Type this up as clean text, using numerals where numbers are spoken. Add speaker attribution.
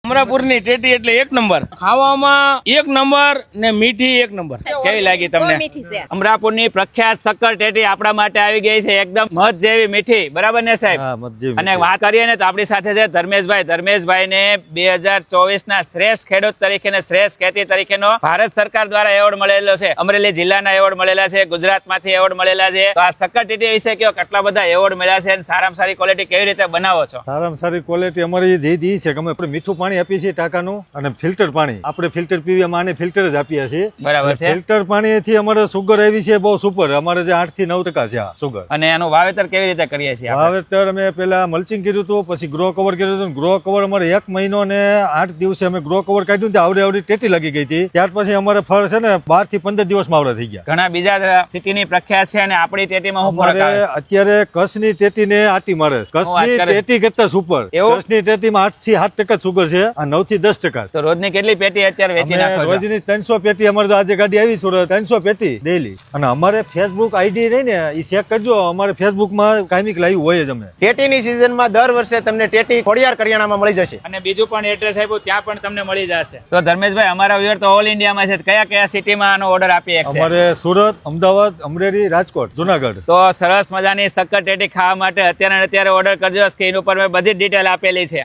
Speaker 1: અમરાપુરની ટેટી એટલે એક નંબર, ખાવામાં એક નંબર ને મીઠી એક નંબર. કેવી લાગી તમને?
Speaker 2: અમરાપુરની પ્રખ્યાત શક્કર ટેટી આપણા માટે આવી ગઈ છે, એકદમ મધ જેવી મીઠી, બરાબર ને સાહેબ? અને વાત કરીએ ને તો આપણી સાથે છે ધર્મેશભાઈ ને 2024 ના શ્રેષ્ઠ ખેડૂત તરીકે ને શ્રેષ્ઠ ખેતી તરીકેનો ભારત સરકાર દ્વારા એવોર્ડ મળેલો છે, અમરેલી જિલ્લાના એવોર્ડ મળેલા છે, ગુજરાતમાંથી એવોર્ડ મળેલા છે. તો આ શક્કર ટેટી વિશે કયો, કેટલા બધા એવોર્ડ મળ્યા છે અને સારામાં સારી ક્વોલિટી કેવી રીતે બનાવો છો?
Speaker 3: સારામાં સારી ક્વોલિટી અમારી જે દી છે કે અમે મીઠું પાણી આપીએ છીએ ટાંકાનું અને ફિલ્ટર પાણી આપણે ફિલ્ટર પીવી આને ફિલ્ટર જ આપીએ છીએ.
Speaker 2: બરાબર છે.
Speaker 3: ફિલ્ટર પાણીથી અમારે સુગર આવી છે બહુ સુપર, અમારે જે 8 થી 9% છે આ સુગર.
Speaker 2: અને એનું વાવેતર કેવી રીતે કરીએ છીએ?
Speaker 3: વાવેતર અમે પેલા મલ્ચિંગ કર્યું હતું, પછી ગ્રો કવર કર્યું હતું. ગ્રો કવર અમારે 1 મહિનો ને 8 દિવસે અમે ગ્રો કવર કાઢ્યું તો આવડી ટેટી લાગી ગઈ હતી. ત્યાર પછી અમારે ફળ છે ને 12 થી 15 દિવસમાં આવડા થઈ ગયા.
Speaker 2: ઘણા બીજા સિટીની પ્રખ્યાત છે અને આપણી ટેટીમાં શું ફરક આવે?
Speaker 3: અત્યારે કચ્છની ટેટી ને આટી મારે, કચ્છની ટેટી કરતા સુપર. કચ્છની ટેટીમાં 8 થી 8% સુગર છે, આ 9 થી 10%.
Speaker 2: તો રોજની કેટલી પેટી અત્યારે વેચી નાખો છો?
Speaker 3: રોજની 300 પેટી અમારે તો આજે ગાડી આવી સુરત 300 પેટી ડેલી. અને અમારે ફેસબુક આઈડી રહી ને એ ચેક કરજો, અમારે ફેસબુક માં કાયમિક લાઈવ હોય જ. અમે
Speaker 4: ટેટીની સિઝનમાં દર વર્ષે તમને ટેટી ખોડિયાર કરિયાણામાં મળી જશે.
Speaker 2: અને બીજું પણ એડ્રેસ આપ્યું ત્યાં પણ તમને મળી જશે. તો ધર્મેશભાઈ, અમારા વ્યુઅર તો ઓલ ઇન્ડિયામાં છે, કયા કયા સિટીમાં આનો ઓર્ડર આપીએ છીએ?
Speaker 3: અમારે સુરત, અમદાવાદ, અમરેલી, રાજકોટ, જુનાગઢ.
Speaker 2: તો સરસ મજાની શક્કર ટેટી ખાવા માટે અત્યારે ઓર્ડર કરજો. સ્ક્રીન ઉપર મેં બધી ડિટેલ આપેલી છે.